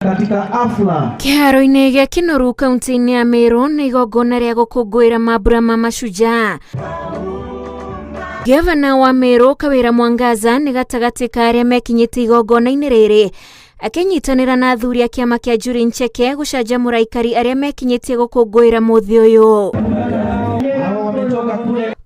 katika hafla. Kĩharo-inĩ gĩa Kinoru kaunti-inĩ ya Meru nĩ igongona rĩa gũkũngũĩra mambura ma mashujaa. Ngavana wa Meru Kawira Mwangaza nĩ gatagatĩ ka arĩa mekinyĩte igongona-inĩ rĩrĩ, akinyitanĩra na athuri a kĩama kĩa Njuri Ncheke gũcanjamũra aikari arĩa mekinyĩtie gũkũngũĩra mũthĩ ũyũ.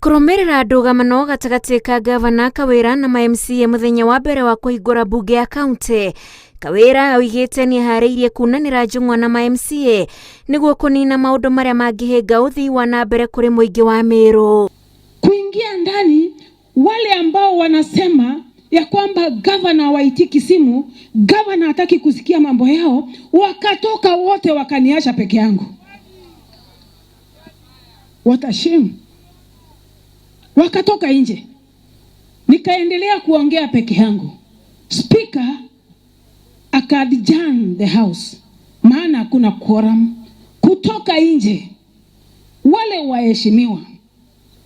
Kũrũmĩrĩra ndũgamano gatagatĩ ka Ngavana Kawira na ma-MCA mũthenya wa mbere wa kũhingũra bunge ya kaunti, Kawira oigĩte nĩeharĩirie kunanĩra njung'wa na ma-MCA nĩguo kũnina maũndũ marĩa mangĩhĩnga ũthii wa na mbere kũrĩ mũingĩ wa Meru. Kuingia ndani wale ambao wanasema ya kwamba gavana hawaitiki simu, gavana hataki kusikia mambo yao, wakatoka wote wakaniacha peke yangu. What a shame. Wakatoka nje. Nikaendelea kuongea peke yangu. Speaker akadjourn the house. Maana hakuna quorum. Kutoka nje wale waheshimiwa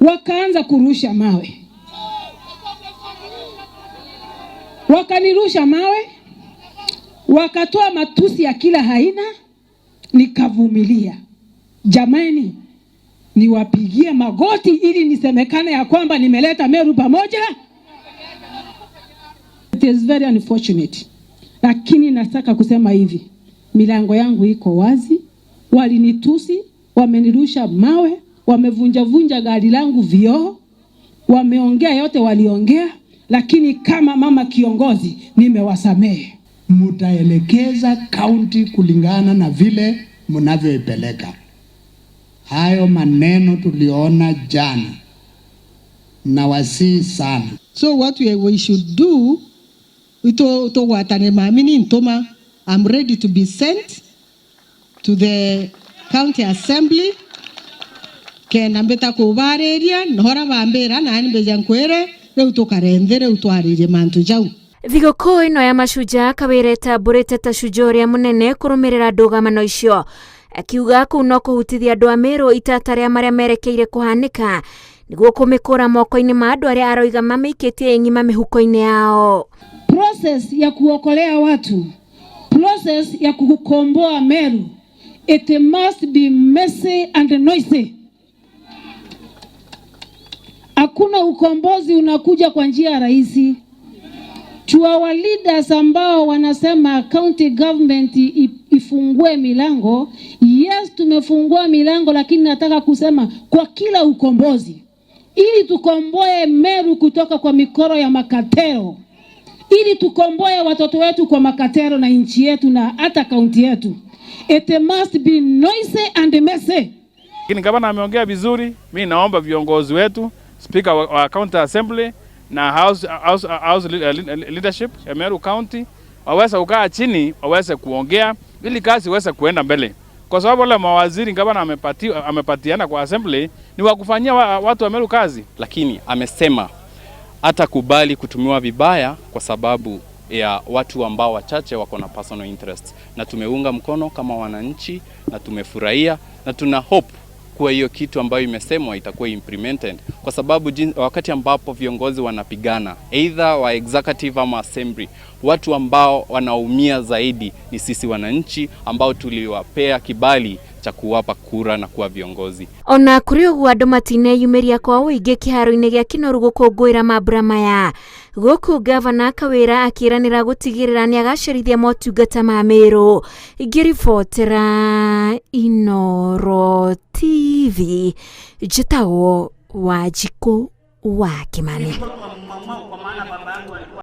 wakaanza kurusha mawe. Wakanirusha mawe, wakatoa matusi ya kila aina, nikavumilia. Jamani, niwapigie magoti ili nisemekane ya kwamba nimeleta Meru pamoja. It is very unfortunate. Lakini nataka kusema hivi, milango yangu iko wazi. Walinitusi, wamenirusha mawe, wamevunja gari langu vioo, wameongea yote waliongea, lakini kama mama kiongozi nimewasamehe. Mutaelekeza kaunti kulingana na vile mnavyoipeleka. Hayo maneno tuliona jana na wasi sana. So what we should do, ito watane mamini ntoma, I'm ready to be sent to the county assembly. Kena mbeta kubareria nhora bambera na ani bejankwere reu tukarendere utwarire mantu jau. Thigũkũ ĩno ya mashujaa Kawira etambũrĩte ta shujaa ũrĩa mũnene kũrũmĩrĩra ndũgamano icio, akiuga kũu no kũhutithia andũ a Meru itata rĩa marĩa merekeire kũhanĩka nĩguo kũmĩkũra moko-inĩ ma andũ arĩa aroiga mamĩikĩtie ng'ima mĩhuko-inĩ yao. Process ya kuokolea watu, process ya kukomboa Meru, it must be messy and noisy. Hakuna ukombozi unakuja kwa njia rahisi. To our leaders ambao wanasema county government ifungue milango, yes tumefungua milango, lakini nataka kusema kwa kila ukombozi, ili tukomboe Meru kutoka kwa mikoro ya makatero, ili tukomboe watoto wetu kwa makatero na nchi yetu na hata kaunti yetu, it must be noisy and messy. Lakini gavana ameongea vizuri. Mimi naomba viongozi wetu, Speaker wa County Assembly na House Leadership ya Meru County waweze kukaa chini, waweze kuongea ili kazi iweze kuenda mbele. Kwa sababu wale mawaziri gavana amepatiana kwa Assembly ni wa kufanyia watu wa Meru kazi. Lakini amesema hatakubali kutumiwa vibaya kwa sababu ya watu ambao wachache wako na personal interest. Na tumeunga mkono kama wananchi na tumefurahia na tuna hope kwa hiyo kitu ambayo imesemwa itakuwa implemented, kwa sababu wakati ambapo viongozi wanapigana either wa executive ama assembly, watu ambao wanaumia zaidi ni sisi wananchi ambao tuliwapea kibali cha kuwapa kura na kuwa viongozi. Ona kuri ũguo andũ matineyumĩria kwa ũingĩ kĩharo-inĩ gĩa Kinoru gũkũngũĩra mambura maya. Gũkũ Ngavana Kawira akĩranĩra gũtigĩrĩra nĩagacerithia motungata ma Meru. Ngĩribotera Inooro TV, njĩtagwo Wanjikũ wa Kimani.